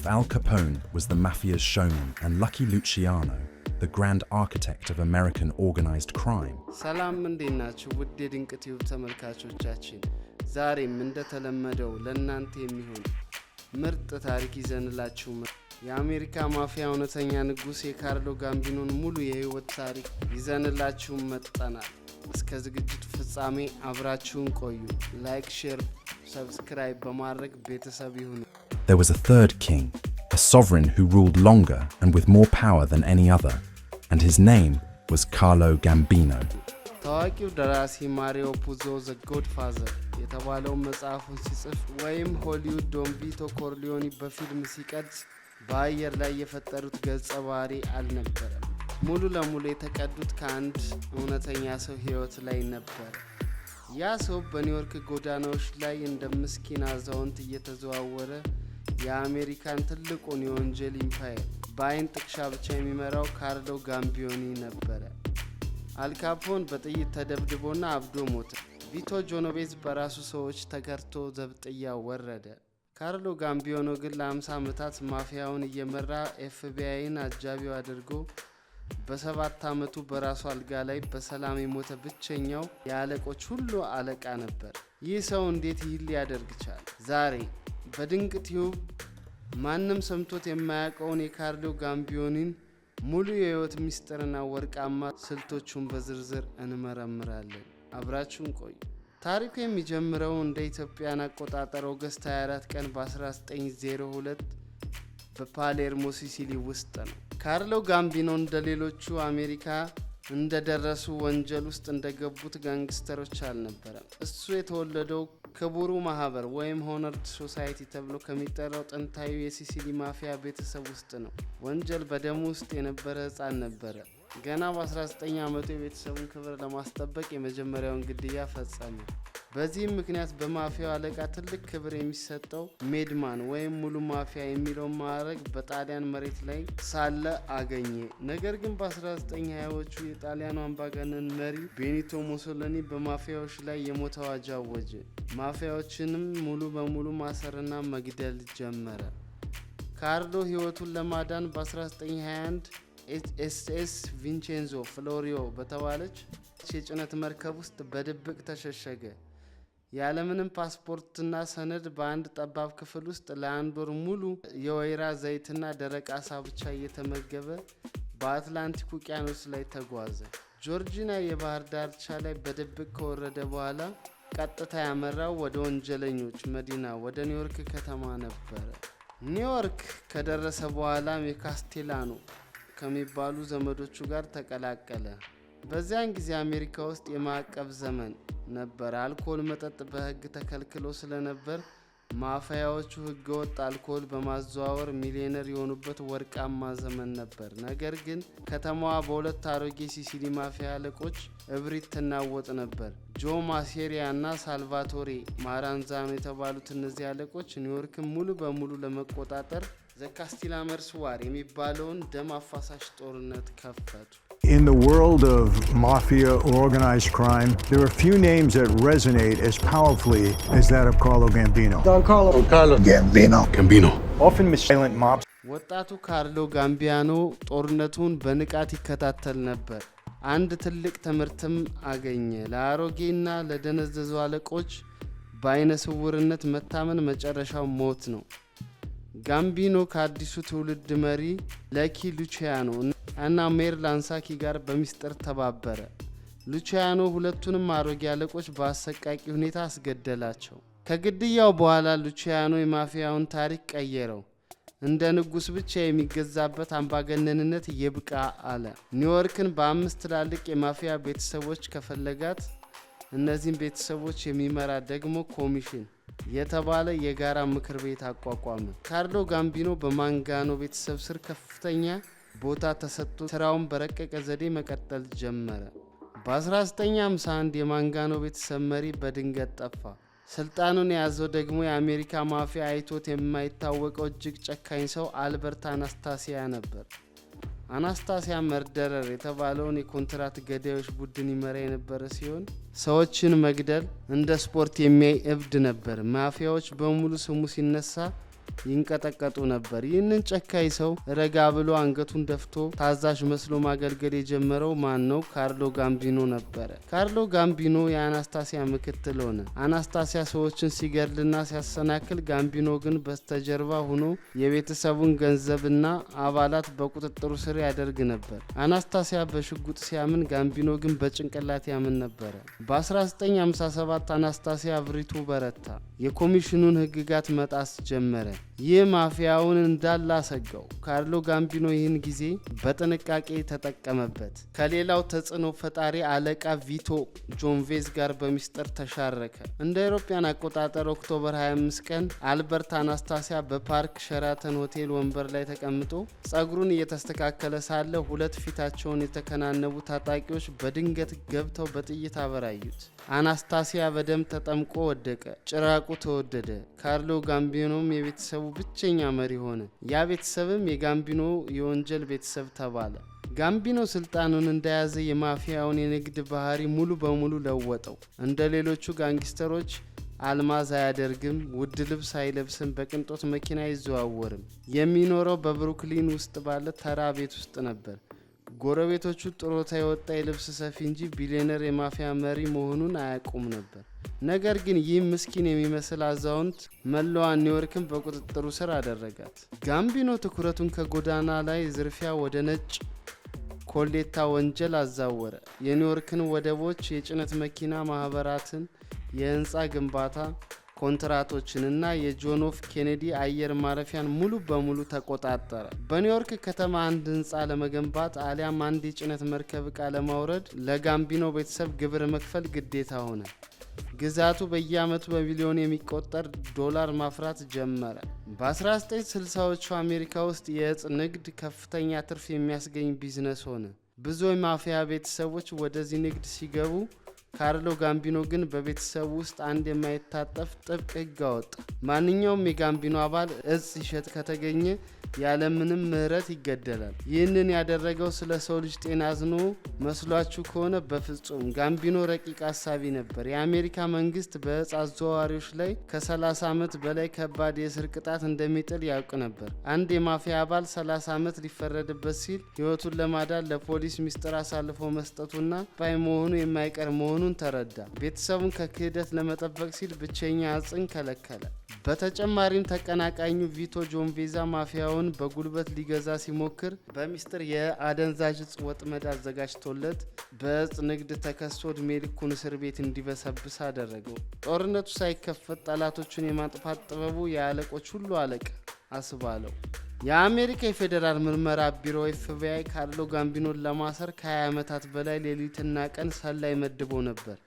If Al Capone was the mafia's showman and Lucky Luciano the grand architect of American organized crime. ሰላም እንዴናችሁ ውድ የድንቅ ቲዩብ ተመልካቾቻችን ዛሬም እንደተለመደው ለእናንተ የሚሆን ምርጥ ታሪክ ይዘንላችሁ የአሜሪካ ማፊያ እውነተኛ ንጉስ የካርሎ ጋምቢኖን ሙሉ የህይወት ታሪክ ይዘንላችሁ መጥተናል። እስከ ዝግጅቱ ፍጻሜ አብራችሁን ቆዩ። ላይክ፣ ሼር፣ ሰብስክራይብ በማድረግ ቤተሰብ ይሁኑ። There was a third king, a sovereign who ruled longer and with more power than any other, and his name was Carlo Gambino. ታዋቂው ደራሲ ማሪዮ ፑዞ ዘ ጎድፋዘር የተባለው መጽሐፉን ሲጽፍ ወይም ሆሊውድ ዶን ቪቶ ኮርሊዮኒ በፊልም ሲቀርጽ በአየር ላይ የፈጠሩት ገጸ ባህሪ አልነበረም። ሙሉ ለሙሉ የተቀዱት ከአንድ እውነተኛ ሰው ህይወት ላይ ነበር። ያ ሰው በኒውዮርክ ጎዳናዎች ላይ እንደ ምስኪን አዛውንት እየተዘዋወረ የአሜሪካን ትልቁን የወንጀል ኢምፓየር በአይን ጥቅሻ ብቻ የሚመራው ካርሎ ጋምቢኖ ነበር። አልካፖን በጥይት ተደብድቦና አብዶ ሞተ። ቪቶ ጆኖቬዝ በራሱ ሰዎች ተገርቶ ዘብጥያ ወረደ። ካርሎ ጋምቢኖ ግን ለ50 ዓመታት ማፊያውን እየመራ ኤፍቢአይን አጃቢው አድርጎ በ7 ዓመቱ በራሱ አልጋ ላይ በሰላም የሞተ ብቸኛው የአለቆች ሁሉ አለቃ ነበር። ይህ ሰው እንዴት ይህን ሊያደርግ ቻለ? ዛሬ በድንቅ ቲዩብ ማንም ሰምቶት የማያውቀውን የካርሎ ጋምቢኖን ሙሉ የህይወት ሚስጥርና ወርቃማ ስልቶቹን በዝርዝር እንመረምራለን። አብራችሁን ቆዩ። ታሪኩ የሚጀምረው እንደ ኢትዮጵያን አቆጣጠር ኦገስት 24 ቀን በ1902 በፓሌርሞ ሲሲሊ ውስጥ ነው። ካርሎ ጋምቢኖ እንደሌሎቹ አሜሪካ እንደደረሱ ወንጀል ውስጥ እንደገቡት ጋንግስተሮች አልነበረም። እሱ የተወለደው ክቡሩ ማህበር ወይም ሆነርድ ሶሳይቲ ተብሎ ከሚጠራው ጥንታዊ የሲሲሊ ማፊያ ቤተሰብ ውስጥ ነው። ወንጀል በደሙ ውስጥ የነበረ ህፃን ነበረ። ገና በ19 ዓመቱ የቤተሰቡን ክብር ለማስጠበቅ የመጀመሪያውን ግድያ ፈጸመ። በዚህም ምክንያት በማፊያው አለቃ ትልቅ ክብር የሚሰጠው ሜድማን ወይም ሙሉ ማፊያ የሚለው ማዕረግ በጣሊያን መሬት ላይ ሳለ አገኘ። ነገር ግን በ1920ዎቹ የጣሊያኑ አምባገነን መሪ ቤኒቶ ሙሶሊኒ በማፊያዎች ላይ የሞት አዋጅ አወጀ። ማፊያዎችንም ሙሉ በሙሉ ማሰርና መግደል ጀመረ። ካርሎ ህይወቱን ለማዳን በ1921 ኤስኤስ ቪንቼንዞ ፍሎሪዮ በተባለች የጭነት መርከብ ውስጥ በድብቅ ተሸሸገ። ያለምንም ፓስፖርትና ሰነድ በአንድ ጠባብ ክፍል ውስጥ ለአንድ ወር ሙሉ የወይራ ዘይትና ደረቅ አሳ ብቻ እየተመገበ በአትላንቲክ ውቅያኖስ ላይ ተጓዘ። ጆርጂና የባህር ዳርቻ ላይ በድብቅ ከወረደ በኋላ ቀጥታ ያመራው ወደ ወንጀለኞች መዲና ወደ ኒውዮርክ ከተማ ነበረ። ኒውዮርክ ከደረሰ በኋላም የካስቴላኖ ከሚባሉ ዘመዶቹ ጋር ተቀላቀለ። በዚያን ጊዜ አሜሪካ ውስጥ የማዕቀብ ዘመን ነበር። አልኮል መጠጥ በህግ ተከልክሎ ስለነበር ማፊያዎቹ ህገወጥ አልኮል በማዘዋወር ሚሊዮነር የሆኑበት ወርቃማ ዘመን ነበር። ነገር ግን ከተማዋ በሁለት አሮጌ ሲሲሊ ማፊያ አለቆች እብሪት ትናወጥ ነበር። ጆ ማሴሪያ እና ሳልቫቶሬ ማራንዛኖ የተባሉት እነዚህ አለቆች ኒውዮርክን ሙሉ በሙሉ ለመቆጣጠር ዘካስቲላመርስ ዋር የሚባለውን ደም አፋሳሽ ጦርነት ከፈቱ። In the world of mafia or organized crime, there are few names that resonate as powerfully as that of Carlo Gambino. Don Carlo Gambino. Often silent mobs. ወጣቱ ካርሎ ጋምቢኖ ጦርነቱን በንቃት ይከታተል ነበር። አንድ ትልቅ ትምህርትም አገኘ። ለአሮጌና ለደነዘዙ አለቆች በአይነ ስውርነት መታመን መጨረሻው ሞት ነው። ጋምቢኖ ከአዲሱ ትውልድ መሪ ለኪ ሉቺያኖ እና ሜር ላንሳኪ ጋር በሚስጥር ተባበረ። ሉቺያኖ ሁለቱንም አሮጌ አለቆች በአሰቃቂ ሁኔታ አስገደላቸው። ከግድያው በኋላ ሉቺያኖ የማፊያውን ታሪክ ቀየረው። እንደ ንጉስ ብቻ የሚገዛበት አምባገነንነት ይብቃ አለ። ኒውዮርክን በ5 ትላልቅ የማፊያ ቤተሰቦች ከፈለጋት እነዚህን ቤተሰቦች የሚመራ ደግሞ ኮሚሽን የተባለ የጋራ ምክር ቤት አቋቋመ። ካርሎ ጋምቢኖ በማንጋኖ ቤተሰብ ስር ከፍተኛ ቦታ ተሰጥቶ ስራውን በረቀቀ ዘዴ መቀጠል ጀመረ። በ1951 የማንጋኖ ቤተሰብ መሪ በድንገት ጠፋ። ስልጣኑን የያዘው ደግሞ የአሜሪካ ማፊያ አይቶት የማይታወቀው እጅግ ጨካኝ ሰው አልበርት አናስታሲያ ነበር። አናስታሲያ መርደረር የተባለውን የኮንትራት ገዳዮች ቡድን ይመራ የነበረ ሲሆን ሰዎችን መግደል እንደ ስፖርት የሚያይ እብድ ነበር። ማፊያዎች በሙሉ ስሙ ሲነሳ ይንቀጠቀጡ ነበር። ይህንን ጨካኝ ሰው ረጋ ብሎ አንገቱን ደፍቶ ታዛዥ መስሎ ማገልገል የጀመረው ማን ነው? ካርሎ ጋምቢኖ ነበረ። ካርሎ ጋምቢኖ የአናስታሲያ ምክትል ሆነ። አናስታሲያ ሰዎችን ሲገድልና ሲያሰናክል፣ ጋምቢኖ ግን በስተጀርባ ሆኖ የቤተሰቡን ገንዘብና አባላት በቁጥጥሩ ስር ያደርግ ነበር። አናስታሲያ በሽጉጥ ሲያምን፣ ጋምቢኖ ግን በጭንቅላት ያምን ነበረ። በ1957 አናስታሲያ እብሪቱ በረታ። የኮሚሽኑን ህግጋት መጣስ ጀመረ። ይህ ማፊያውን እንዳለ አሰጋው። ካርሎ ጋምቢኖ ይህን ጊዜ በጥንቃቄ ተጠቀመበት። ከሌላው ተጽዕኖ ፈጣሪ አለቃ ቪቶ ጆንቬዝ ጋር በሚስጥር ተሻረከ። እንደ አውሮፓውያን አቆጣጠር ኦክቶበር 25 ቀን አልበርት አናስታሲያ በፓርክ ሸራተን ሆቴል ወንበር ላይ ተቀምጦ ጸጉሩን እየተስተካከለ ሳለ ሁለት ፊታቸውን የተከናነቡ ታጣቂዎች በድንገት ገብተው በጥይት አበራዩት። አናስታሲያ በደም ተጠምቆ ወደቀ። ጭራቁ ተወደደ። ካርሎ ጋምቢኖም የቤተሰቡ ብቸኛ መሪ ሆነ። ያ ቤተሰብም የጋምቢኖ የወንጀል ቤተሰብ ተባለ። ጋምቢኖ ስልጣኑን እንደያዘ የማፊያውን የንግድ ባህሪ ሙሉ በሙሉ ለወጠው። እንደ ሌሎቹ ጋንግስተሮች አልማዝ አያደርግም፣ ውድ ልብስ አይለብስም፣ በቅንጦት መኪና አይዘዋወርም። የሚኖረው በብሩክሊን ውስጥ ባለ ተራ ቤት ውስጥ ነበር። ጎረቤቶቹ ጥሮታ የወጣ የልብስ ሰፊ እንጂ ቢሊዮነር የማፊያ መሪ መሆኑን አያውቁም ነበር። ነገር ግን ይህ ምስኪን የሚመስል አዛውንት መላዋን ኒውዮርክን በቁጥጥሩ ስር አደረጋት። ጋምቢኖ ትኩረቱን ከጎዳና ላይ ዝርፊያ ወደ ነጭ ኮሌታ ወንጀል አዛወረ። የኒውዮርክን ወደቦች፣ የጭነት መኪና ማህበራትን፣ የህንፃ ግንባታ ኮንትራቶችንና የጆን ኤፍ ኬኔዲ አየር ማረፊያን ሙሉ በሙሉ ተቆጣጠረ። በኒውዮርክ ከተማ አንድ ህንፃ ለመገንባት አሊያም አንድ የጭነት መርከብ ዕቃ ለማውረድ ለጋምቢኖ ቤተሰብ ግብር መክፈል ግዴታ ሆነ። ግዛቱ በየአመቱ በቢሊዮን የሚቆጠር ዶላር ማፍራት ጀመረ። በ1960ዎቹ አሜሪካ ውስጥ የእጽ ንግድ ከፍተኛ ትርፍ የሚያስገኝ ቢዝነስ ሆነ። ብዙ የማፊያ ቤተሰቦች ወደዚህ ንግድ ሲገቡ፣ ካርሎ ጋምቢኖ ግን በቤተሰቡ ውስጥ አንድ የማይታጠፍ ጥብቅ ህግ አወጣ። ማንኛውም የጋምቢኖ አባል እጽ ሲሸጥ ከተገኘ ያለምንም ምህረት ይገደላል። ይህንን ያደረገው ስለ ሰው ልጅ ጤና አዝኖ መስሏችሁ ከሆነ በፍጹም። ጋምቢኖ ረቂቅ አሳቢ ነበር። የአሜሪካ መንግስት በእጽ አዘዋዋሪዎች ላይ ከ30 ዓመት በላይ ከባድ የእስር ቅጣት እንደሚጥል ያውቅ ነበር። አንድ የማፊያ አባል 30 ዓመት ሊፈረድበት ሲል ህይወቱን ለማዳን ለፖሊስ ሚስጥር አሳልፎ መስጠቱና ባይ መሆኑ የማይቀር መሆኑን ተረዳ። ቤተሰቡን ከክህደት ለመጠበቅ ሲል ብቸኛ እጽን ከለከለ። በተጨማሪም ተቀናቃኙ ቪቶ ጆንቬዛ ማፊያውን በጉልበት ሊገዛ ሲሞክር በሚስጥር የአደንዛዥ እጽ ወጥመድ አዘጋጅቶለት በእጽ ንግድ ተከሶ እድሜ ልኩን እስር ቤት እንዲበሰብስ አደረገው። ጦርነቱ ሳይከፈት ጠላቶቹን የማጥፋት ጥበቡ የአለቆች ሁሉ አለቃ አስባለው። የአሜሪካ የፌዴራል ምርመራ ቢሮ ኤፍቢአይ ካርሎ ጋምቢኖን ለማሰር ከ20 ዓመታት በላይ ሌሊትና ቀን ሰላይ መድቦ ነበር።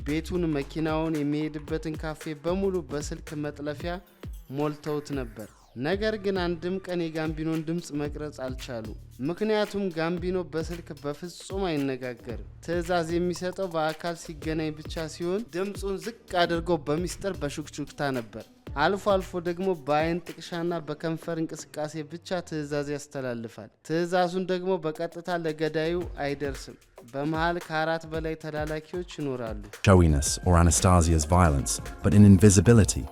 ቤቱን፣ መኪናውን፣ የሚሄድበትን ካፌ በሙሉ በስልክ መጥለፊያ ሞልተውት ነበር። ነገር ግን አንድም ቀን የጋምቢኖን ድምፅ መቅረጽ አልቻሉ። ምክንያቱም ጋምቢኖ በስልክ በፍጹም አይነጋገርም። ትዕዛዝ የሚሰጠው በአካል ሲገናኝ ብቻ ሲሆን ድምፁን ዝቅ አድርጎ በሚስጥር በሹክሹክታ ነበር። አልፎ አልፎ ደግሞ በአይን ጥቅሻና በከንፈር እንቅስቃሴ ብቻ ትዕዛዝ ያስተላልፋል። ትዕዛዙን ደግሞ በቀጥታ ለገዳዩ አይደርስም። በመሃል ከ4 በላይ ተላላኪዎች ይኖራሉ። Showiness or Anastasia's violence, but in invisibility.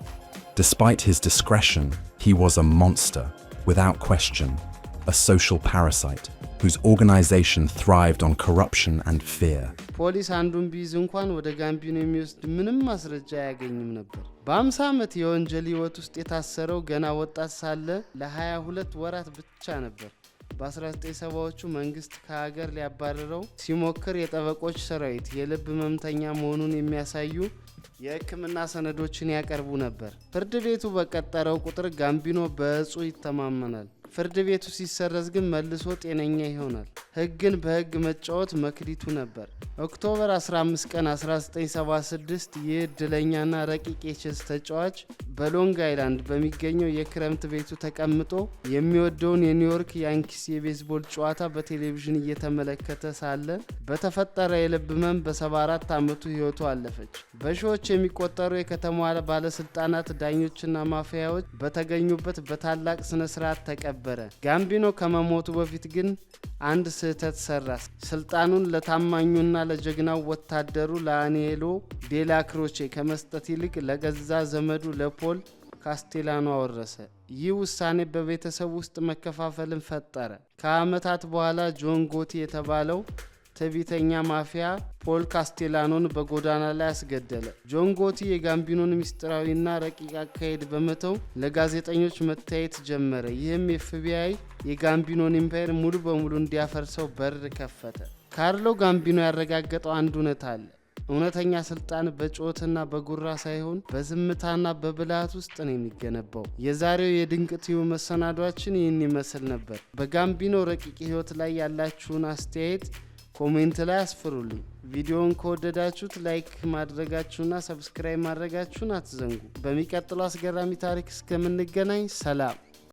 Despite his discretion, he was a monster, without question, a social parasite whose organization thrived on corruption and fear. ፖሊስ አንዱን ቢይዝ እንኳን ወደ ጋምቢኖ የሚወስድ ምንም ማስረጃ አያገኝም ነበር። በ50 ዓመት የወንጀል ህይወት ውስጥ የታሰረው ገና ወጣት ሳለ ለ22 ወራት ብቻ ነበር። በ1970ዎቹ መንግስት ከሀገር ሊያባረረው ሲሞክር የጠበቆች ሰራዊት የልብ ህመምተኛ መሆኑን የሚያሳዩ የሕክምና ሰነዶችን ያቀርቡ ነበር። ፍርድ ቤቱ በቀጠረው ቁጥር ጋምቢኖ በእጹ ይተማመናል። ፍርድ ቤቱ ሲሰረዝ ግን መልሶ ጤነኛ ይሆናል። ህግን በህግ መጫወት መክሊቱ ነበር። ኦክቶበር 15 ቀን 1976 ይህ እድለኛና ረቂቅ የቼዝ ተጫዋች በሎንግ አይላንድ በሚገኘው የክረምት ቤቱ ተቀምጦ የሚወደውን የኒውዮርክ ያንኪስ የቤዝቦል ጨዋታ በቴሌቪዥን እየተመለከተ ሳለ በተፈጠረ የልብ ህመም በ74 ዓመቱ ህይወቱ አለፈች። በሺዎች የሚቆጠሩ የከተማዋ ባለስልጣናት፣ ዳኞችና ማፊያዎች በተገኙበት በታላቅ ስነ ስርዓት ተቀበረ። ጋምቢኖ ከመሞቱ በፊት ግን አንድ ስህተት ሰራ። ስልጣኑን ለታማኙና ለጀግናው ወታደሩ ለአኒዬሎ ዴላ ክሮቼ ከመስጠት ይልቅ ለገዛ ዘመዱ ለፖል ካስቴላኖ አወረሰ። ይህ ውሳኔ በቤተሰብ ውስጥ መከፋፈልን ፈጠረ። ከአመታት በኋላ ጆን ጎቲ የተባለው ትዕቢተኛ ማፊያ ፖል ካስቴላኖን በጎዳና ላይ አስገደለ። ጆን ጎቲ የጋምቢኖን ምስጢራዊና ረቂቅ አካሄድ በመተው ለጋዜጠኞች መታየት ጀመረ። ይህም የኤፍቢአይ የጋምቢኖን ኢምፓየር ሙሉ በሙሉ እንዲያፈርሰው በር ከፈተ። ካርሎ ጋምቢኖ ያረጋገጠው አንድ እውነት አለ። እውነተኛ ስልጣን በጩኸትና በጉራ ሳይሆን በዝምታና በብልሃት ውስጥ ነው የሚገነባው። የዛሬው የድንቅ ቲዩብ መሰናዷችን ይህን ይመስል ነበር። በጋምቢኖ ረቂቅ ህይወት ላይ ያላችሁን አስተያየት ኮሜንት ላይ አስፍሩልኝ። ቪዲዮውን ከወደዳችሁት ላይክ ማድረጋችሁና ሰብስክራይብ ማድረጋችሁን አትዘንጉ። በሚቀጥለው አስገራሚ ታሪክ እስከምንገናኝ ሰላም።